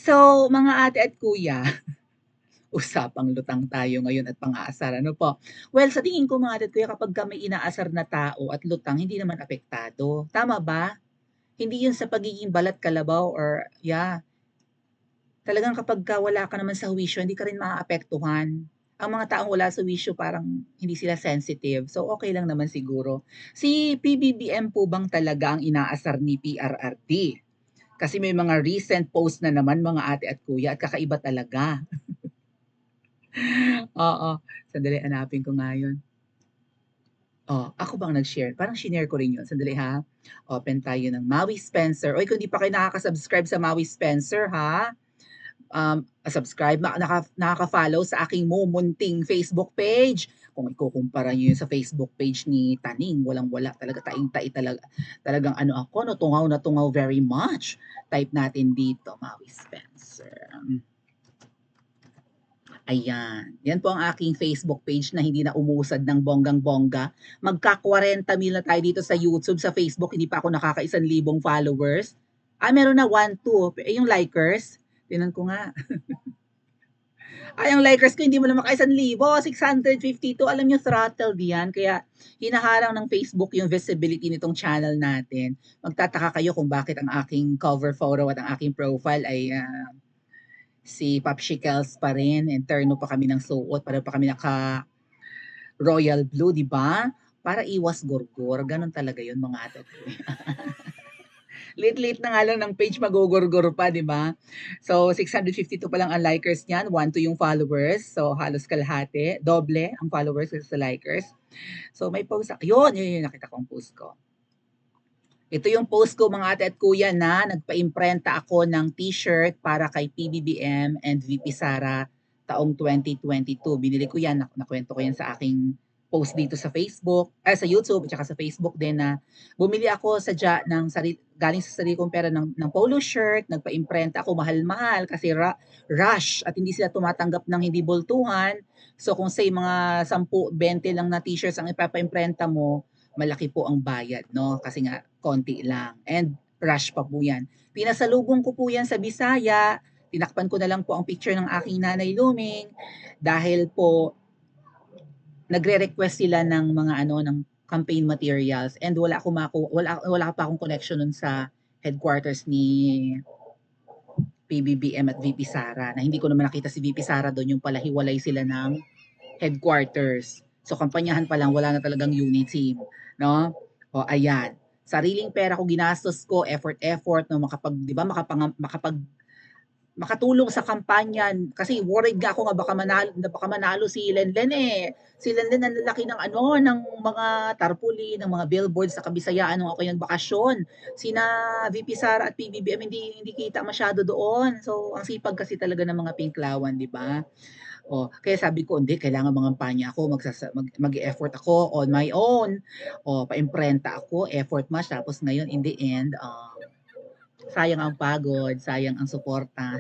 So, mga ate at kuya, usapang lutang tayo ngayon at pang-aasar, ano po? Well, sa tingin ko mga ate at kuya, kapagka may inaasar na tao at lutang, hindi naman apektado. Tama ba? Hindi yun sa pagiging balat kalabaw or talagang kapagka wala ka naman sa huwisyo, hindi ka rin maaapektuhan. Ang mga taong wala sa wisyo parang hindi sila sensitive. So, okay lang naman siguro. Si PBBM po bang talaga ang inaasar ni PRRT? Kasi may mga recent post na naman mga ate at kuya at kakaiba talaga. Oo, sandali hanapin ko nga yun. Oh, ako bang nag-share? Parang shinare ko rin yun. Sandali ha. Open tayo ng Maui Spencer. Oy, kung di pa kayo nakaka-subscribe sa Maui Spencer ha, subscribe, nakaka-follow sa aking mumunting Facebook page. Kung ikukumpara niyo yun sa Facebook page ni Taning, walang-wala talaga, taing-tai talaga. Talagang ano ako, no, tungaw na tungaw very much. Type natin dito, Maui Spencer. Ayan. Yan po ang aking Facebook page na hindi na umusad ng bonggang-bongga. Magka 40 mil na tayo dito sa YouTube, sa Facebook, hindi pa ako nakaka-1,000 followers. Meron na 1, 2. Eh, yung likers, tinan ko nga. Ang likers ko hindi mo na maka-1,000, 652. Alam niyo, throttled yan. Kaya hinaharang ng Facebook yung visibility nitong channel natin. Magtataka kayo kung bakit ang aking cover photo at ang aking profile ay si Popsicles pa rin, and terno pa kami ng suot, para pa kami naka royal blue, di ba? Para iwas gurgur, ganun talaga yun mga ate. Late-late na nga lang ng page, magugurgur pa, di ba? So, 652 pa lang ang likers niyan, 1 to yung followers. So, halos kalahati, doble ang followers sa likers. So, may post, yun, nakita kong post ko. Ito yung post ko mga ate at kuya na nagpa-imprenta ako ng t-shirt para kay PBBM and VP Sara taong 2022. Binili ko yan, nakwento ko yan sa aking post dito sa Facebook, sa YouTube at saka sa Facebook din na bumili ako galing sa sarili kong pera ng polo shirt, nagpa-imprenta ako mahal-mahal kasi rush at hindi sila tumatanggap ng hindi boltuhan. So kung say mga 10, 20 lang na t-shirts ang ipapa-imprenta mo, malaki po ang bayad, no? Kasi nga, konti lang. And rush pa po yan. Pinasalubong ko po yan sa Bisaya. Tinakpan ko na lang po ang picture ng aking nanay Luming dahil po nagre-request sila ng mga ng campaign materials and wala pa akong connection nun sa headquarters ni PBBM at VP Sara na hindi ko naman nakita si VP Sara doon, yung pala hiwalay sila ng headquarters. So kampanyahan pa lang, wala na talagang unit team, no? O ayan. Sariling pera ko ginastos ko, effort no makapag, 'di ba, makatulong sa kampanya kasi worried nga ako nga baka manalo si Lenlen eh. Si Lenlen ang lalaki ng ng mga tarpaulin, ng mga billboards sa Kabisayaan nung ako nagbakasyon. Sina VP Sara at PBBM hindi kita masyado doon. So ang sipag kasi talaga ng mga pinklawan, 'di ba? Kaya sabi ko, hindi, kailangan mangampanya ako, mag-effort ako on my own. Pa-imprenta ako, effort match. Tapos ngayon, in the end, sayang ang pagod, sayang ang suporta.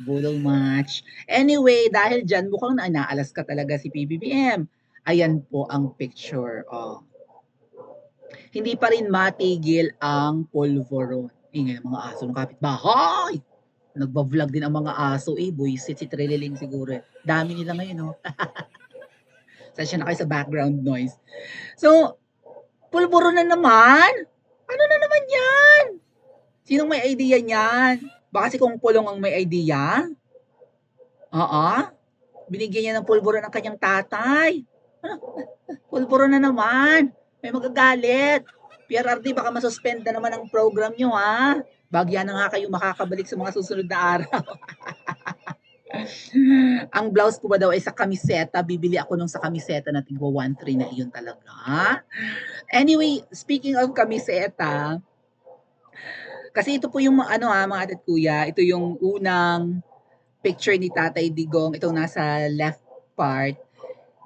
Budol match. Anyway, dahil dyan, mukhang naalas ka talaga si PBBM. Ayan po ang picture. Hindi pa rin matigil ang polvoron. Ingay ng mga aso ng kapitbahay. Nagba-vlog din ang mga aso eh. Buisit si Trililing siguro eh. Dami nila ngayon oh. Sasya na kayo sa background noise. So, pulburo na naman. Ano na naman yan? Sinong may idea niyan? Baka si Kong Pulong ang may idea? Oo. Binigyan niya ng pulburo ng kanyang tatay. Pulburo na naman. May magagalit. PRRD, baka masuspend na naman ang program nyo, ha? Bagya na nga kayo makakabalik sa mga susunod na araw. Ang blouse ko ba daw ay sa kamiseta? Bibili ako nung sa kamiseta na tigwa 1.3 na iyon talaga. Anyway, speaking of kamiseta, kasi ito po yung mga ate at kuya, ito yung unang picture ni Tatay Digong, itong nasa left part,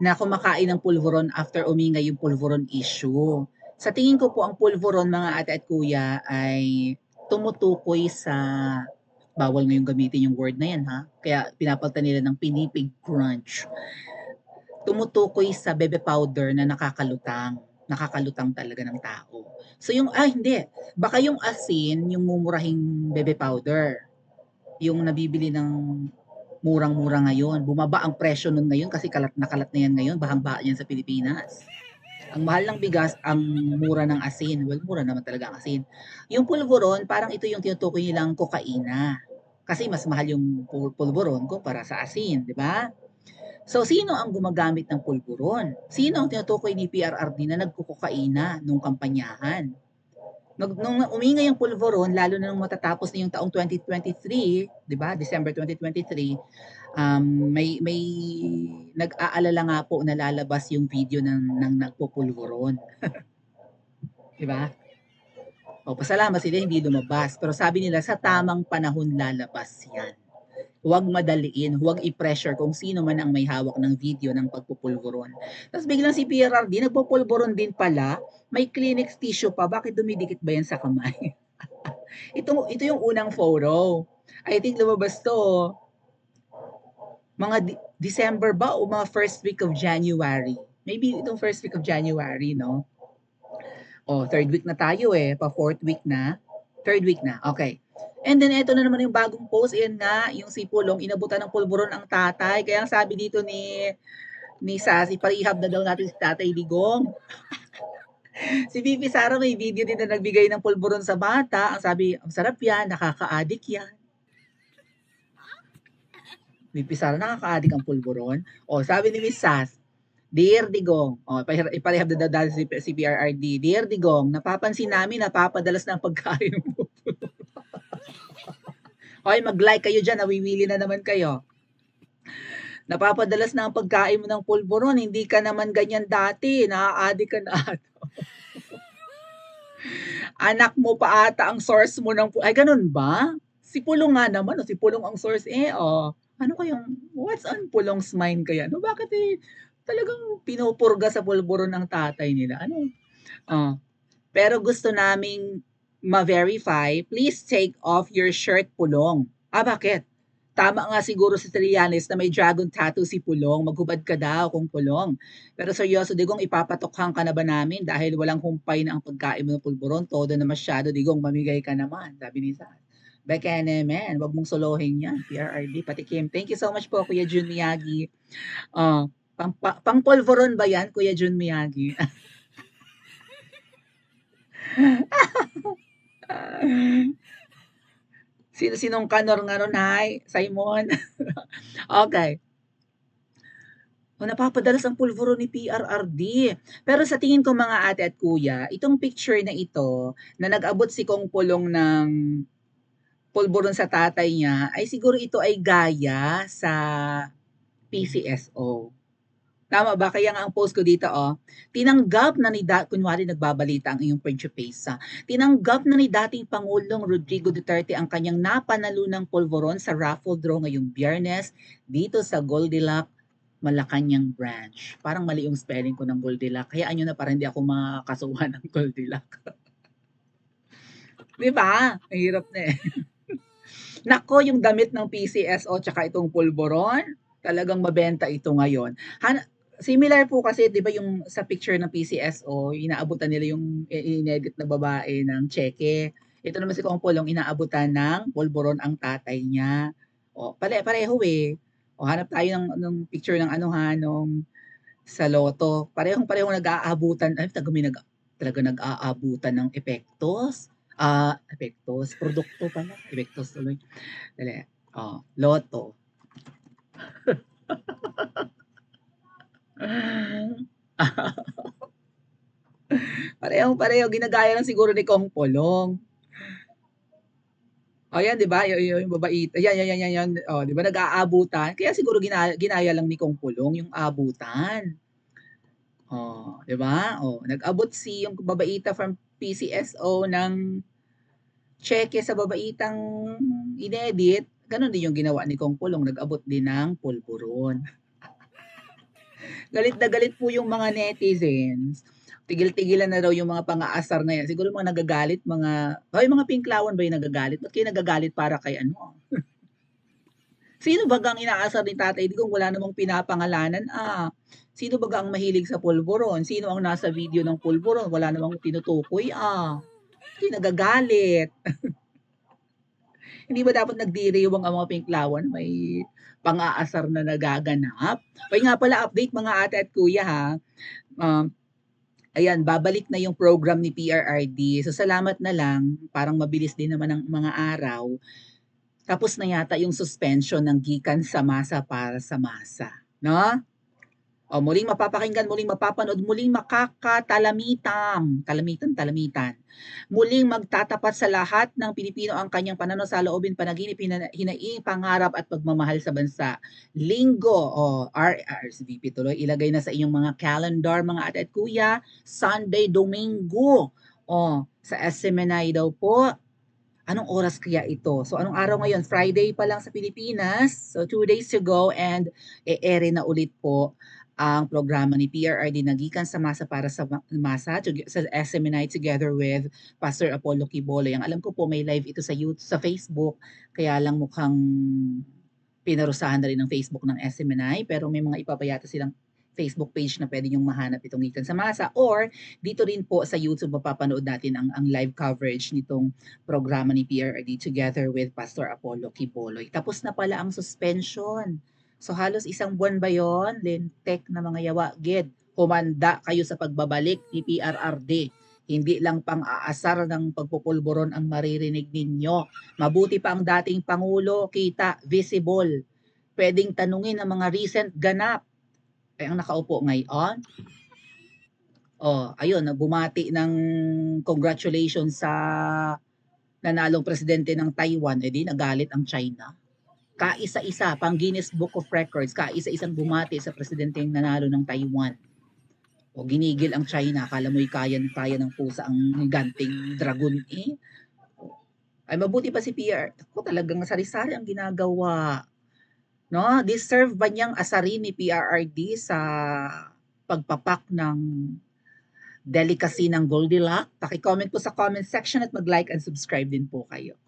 na kumakain ng pulveron after umingay yung pulveron issue. Sa tingin ko po ang pulveron mga ate at kuya ay tumutukoy sa, bawal ngayong gamitin yung word na yan ha, kaya pinapalitan nila ng pinipig crunch. Tumutukoy sa bebe powder na nakakalutang talaga ng tao. So yung, hindi, baka yung asin, yung mumurahing bebe powder. yung nabibili ng murang-mura ngayon. Bumaba ang presyo nun ngayon kasi kalat na yan ngayon, bahang-baha yan sa Pilipinas. Ang mahal ng bigas, ang mura ng asin. Well, mura naman talaga ang asin. Yung pulburon, parang ito yung tinutukoy nilang kokaina. Kasi mas mahal yung pulburon kumpara sa asin, di ba? So, sino ang gumagamit ng pulburon? Sino ang tinutukoy ni PRRD na nagkukokaina nung kampanyahan? Nung umingay yung pulburon, lalo na nung matatapos na yung taong 2023, di ba? December 2023, may nag-aalala nga po na lalabas yung video ng nagpupulburon. Di ba? O, pasalamat sila hindi lumabas. Pero sabi nila, sa tamang panahon lalabas yan. Huwag madaliin, huwag i-pressure kung sino man ang may hawak ng video ng pagpupulburon. Tapos biglang si PRRD, nagpupulburon din pala, may Kleenex tissue pa, bakit dumidikit ba yan sa kamay? ito yung unang photo. I think lumabas to, mga December ba o mga first week of January? Maybe itong first week of January, no? O, third week na tayo pa fourth week na. Third week na, okay. And then, ito na naman yung bagong post. Ayan nga, yung si Pulong, inabutan ng pulburon ang tatay. Kaya ang sabi dito ni Sassy, parihab na daw natin si Tatay Digong. Si Bibi Sara may video din na nagbigay ng pulburon sa bata. Ang sabi, ang sarap yan, nakaka-addict yan. Bibi Sara, nakaka-addict ang pulburon. O, sabi ni Miss Sass, Dear Digong, iparehab na daw si PRRD. Dear Digong, napapansin namin napapadalas ng pagkain mo. Hoy, mag-like kayo dyan, nawiwili na naman kayo. Napapadalas na ang pagkain mo ng pulburon, hindi ka naman ganyan dati, naa-addict ka na ato. Anak mo pa ata ang source mo ng, ay ganun ba? Si Pulong nga naman, si Pulong ang source ano kayang, what's on Pulong's mind kaya? No, bakit talagang pinupurga sa pulburon ng tatay nila? Ano? Pero gusto naming ma-verify, please take off your shirt, Pulong. Bakit? Tama nga siguro si Trillanes na may dragon tattoo si Pulong. Maghubad ka daw kung Pulong. Pero seryoso, Digong, ipapatokhan ka na ba namin dahil walang humpay na ang pagkain mo ng pulburon? Todo na masyado, Digong, mamigay ka naman. Sabi ni Sas. Beka naman, wag mong solohin yan. PRRD, pati Kim. Thank you so much po, Kuya Jun Miyagi. Pang pulburon ba yan, Kuya Jun Miyagi? Sinong kanor nga nun, hi? Simon? Okay. Napapadalas ang pulburon ni PRRD. Pero sa tingin ko mga ate at kuya, itong picture na ito, na nag-abot si Kong Pulong ng pulburon sa tatay niya, ay siguro ito ay gaya sa PCSO. Tama ba? Kaya nga ang post ko dito, tinanggap na kunwari nagbabalita ang iyong Principesa, tinanggap na ni dating Pangulong Rodrigo Duterte ang kanyang napanalunang pulburon sa raffle draw ngayong Biyernes dito sa Goldilocks, Malacanang branch. Parang mali yung spelling ko ng Goldilocks. Hayaan nyo na para hindi ako makasuhan ng Goldilocks. Di ba? Mahirap na Nako, yung damit ng PCSO tsaka itong pulburon, talagang mabenta ito ngayon. Similar po kasi, di ba yung sa picture ng PCSO, inaabutan nila yung inedit na babae ng cheque. Ito naman si Kong Pulong, inaabutan ng pulburon ang tatay niya. Pareho hanap tayo ng picture ng nung sa loto. Parehong nag-aabutan, talaga nag-aabutan ng epektos. Epektos, produkto pala. Epektos tuloy. Dali. Loto. Pareho, ginagaya lang siguro ni Kong Pulong. Yan, di ba? Yung babaita. Yan. Di ba nag-aabutan? Kaya siguro ginaya lang ni Kong Pulong yung abutan. Di ba? Nag-abot yung babaita from PCSO ng cheque sa babaitang inedit. Ganon din yung ginawa ni Kong Pulong. Nag-abot din ng pulburon. Galit na galit po yung mga netizens. Tigil-tigilan na raw yung mga pang-aasar na yan. Siguro mga nagagalit, mga pinklawan ba yung nagagalit? Ba't kayo nagagalit para kay ano? Sino bagang inaasar ni Tatay Digong? Wala namang pinapangalanan. Sino bagang mahilig sa pulburon? Sino ang nasa video ng pulburon? Wala namang tinutukoy. Hindi nagagalit. Hindi ba dapat nagdiriwang ang mga Pinklawan na may pang-aasar na nagaganap? Uy, nga pala update mga ate at kuya ha, um, ayan babalik na yung program ni PRRD. So salamat na lang, parang mabilis din naman ang mga araw. Tapos na yata yung suspension ng gikan sa masa para sa masa, 'no? O muling mapapakinggan, muling mapapanood, muling talamitan. Muling magtatapat sa lahat ng Pilipino ang kanyang pananaw, saloobin, panaginip, hinaing, pangarap at pagmamahal sa bansa. Linggo, RSVP tuloy, ilagay na sa inyong mga calendar, mga ate at kuya, Sunday, Domingo. Sa SMNI daw po, anong oras kaya ito? So, anong araw ngayon? Friday pa lang sa Pilipinas. So, 2 days to go and e-ere na ulit po ang programa ni PRRD na gikan sa masa para sa masa sa SMNI together with Pastor Apollo Quiboloy. Ang alam ko po may live ito sa YouTube, sa Facebook, kaya lang mukhang pinarusahan na rin ng Facebook ng SMNI, pero may mga ipapayata silang Facebook page na pwede nyong mahanap itong gikan sa masa, or dito rin po sa YouTube mapapanood natin ang live coverage nitong programa ni PRRD together with Pastor Apollo Quiboloy. Tapos na pala ang suspension. So halos isang buwan ba yon? Lintek na mga yawa, gid. Humanda kayo sa pagbabalik ni PRRD. Hindi lang pang-aasar ng pagpupulburon ang maririnig ninyo. Mabuti pa ang dating Pangulo, kita, visible. Pwedeng tanungin ang mga recent ganap. Ang nakaupo ngayon, ayun, bumati ng congratulations sa nanalong presidente ng Taiwan, di nagalit ang China. Kaisa-isa, pang Guinness Book of Records, kaisa-isang bumati sa presidenteng nanalo ng Taiwan. Ginigil ang China, akala mo'y kaya ng pusa ang ganting dragon eh. Ay mabuti pa si PR, ako talagang sari-sari ang ginagawa. No, deserve ba niyang asarin ni PRRD sa pagpapak ng delicacy ng Goldilocks? Paki-comment po sa comment section at mag-like and subscribe din po kayo.